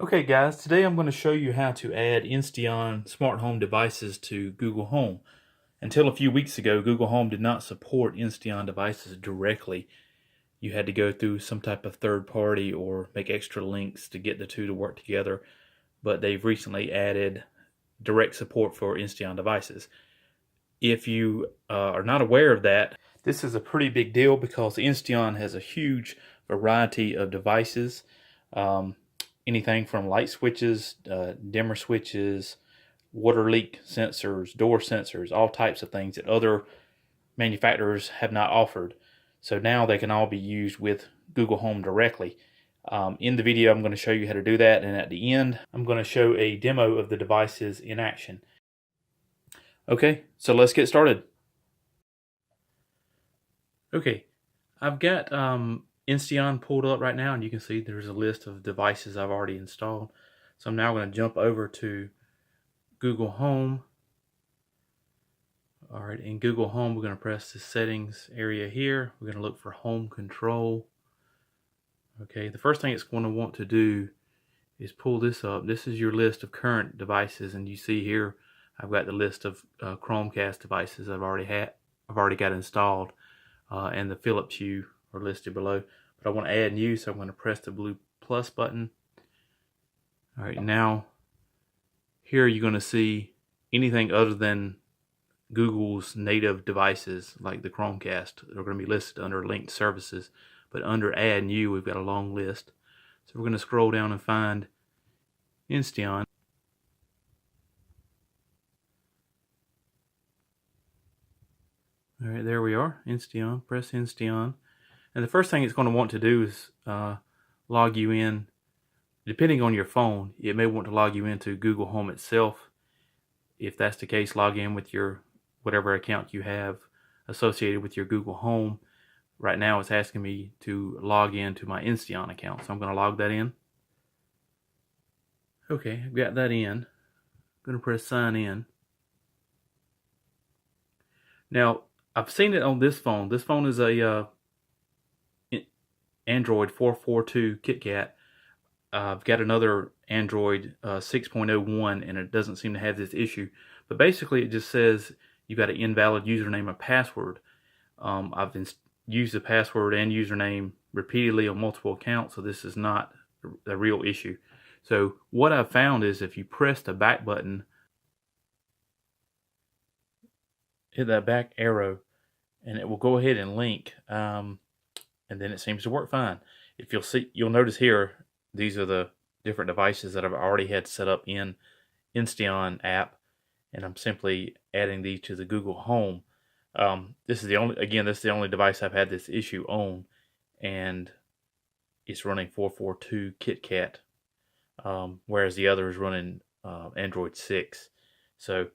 Okay guys, today I'm going to show you how to add Insteon smart home devices to Google Home. Until a few weeks ago, Google Home did not support Insteon devices directly. You had to go through some type of third party or make extra links to get the two to work together, but they've recently added direct support for Insteon devices. If you are not aware of that, this is a pretty big deal because Insteon has a huge variety of devices. Um, Anything from light switches, dimmer switches, water leak sensors, door sensors, all types of things that other manufacturers have not offered. So now they can all be used with Google Home directly. In the video, I'm going to show you how to do that, and at the end, I'm going to show a demo of the devices in action. Okay, so let's get started. Okay, I've got Insteon pulled up right now, and you can see there's a list of devices I've already installed. So I'm now going to jump over to Google Home. All right, in Google Home, we're going to press the settings area here. We're going to look for home control. Okay, the first thing it's going to want to do is pull this up. This is your list of current devices, and you see here I've got the list of Chromecast devices I've already got installed, and the Philips Hue are listed below. But I want to add new, so I'm going to press the blue plus button. All right, now here you're going to see anything other than Google's native devices like the Chromecast are going to be listed under linked services, but under add new we've got a long list. So we're going to scroll down and find Insteon. All right, there we are, Insteon. Press Insteon, and the first thing it's going to want to do is log you in. Depending on your phone, it may want to log you into Google Home itself. If that's the case, log in with your whatever account you have associated with your Google Home. Right now it's asking me to log in to my Insteon account, so I'm going to log that in. Okay, I've got that in. I'm going to press sign in. Now, I've seen it on this phone. This phone is a Android 442 KitKat. I've got another Android 6.01, and it doesn't seem to have this issue. But basically, it just says you've got an invalid username and password. I've used the password and username repeatedly on multiple accounts, so this is not a real issue. So what I've found is if you press the back button, hit that back arrow, and it will go ahead and link, and then it seems to work fine. If you'll notice here, these are the different devices that I've already had set up in Insteon app, and I'm simply adding these to the Google Home. This is the only device I've had this issue on, and it's running 442 KitKat, whereas the other is running Android 6. So,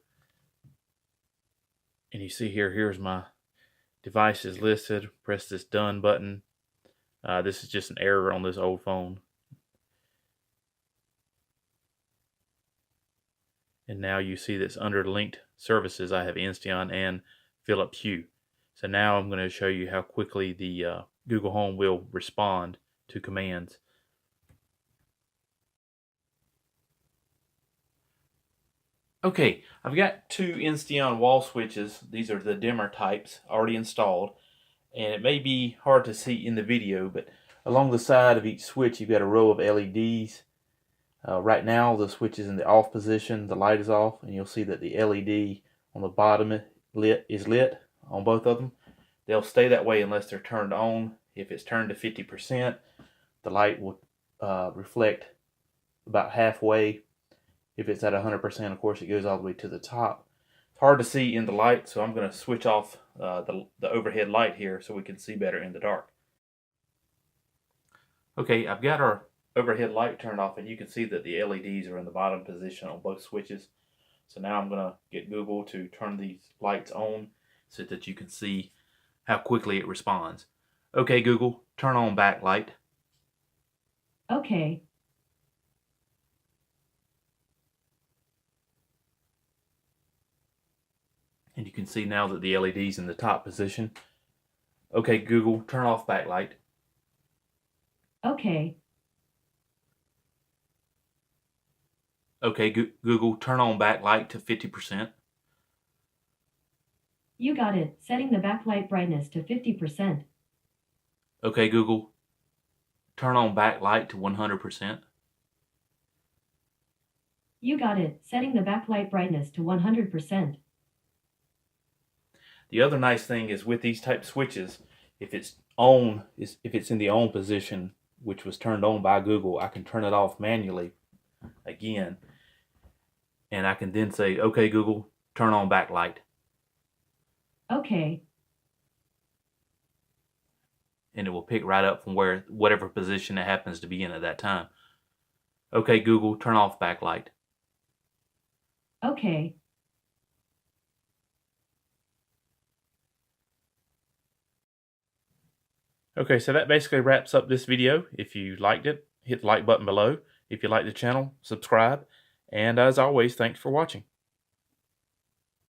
and you see here, here's my devices listed. Press this done button. This is just an error on this old phone. And now you see this under linked services, I have Insteon and Philips Hue. So now I'm going to show you how quickly the Google Home will respond to commands. Okay, I've got two Insteon wall switches. These are the dimmer types already installed. And it may be hard to see in the video, but along the side of each switch you've got a row of LEDs. Right now the switch is in the off position, the light is off, and you'll see that the LED on the bottom is lit on both of them. They'll stay that way unless they're turned on. If it's turned to 50%, the light will reflect about halfway. If it's at 100%, of course, it goes all the way to the top. It's hard to see in the light, so I'm going to switch off the overhead light here so we can see better in the dark. Okay, I've got our overhead light turned off, and you can see that the LEDs are in the bottom position on both switches. So now I'm going to get Google to turn these lights on so that you can see how quickly it responds. Okay, Google, turn on backlight. Okay. And you can see now that the LED's in the top position. Okay, Google, turn off backlight. Okay. Okay, Google, turn on backlight to 50%. You got it. Setting the backlight brightness to 50%. Okay, Google, turn on backlight to 100%. You got it. Setting the backlight brightness to 100%. The other nice thing is with these type switches, if it's on, if it's in the on position, which was turned on by Google, I can turn it off manually again, and I can then say, okay, Google, turn on backlight. Okay. And it will pick right up from whatever position it happens to be in at that time. Okay, Google, turn off backlight. Okay. Okay, so that basically wraps up this video. If you liked it, hit the like button below. If you like the channel, subscribe. And as always, thanks for watching.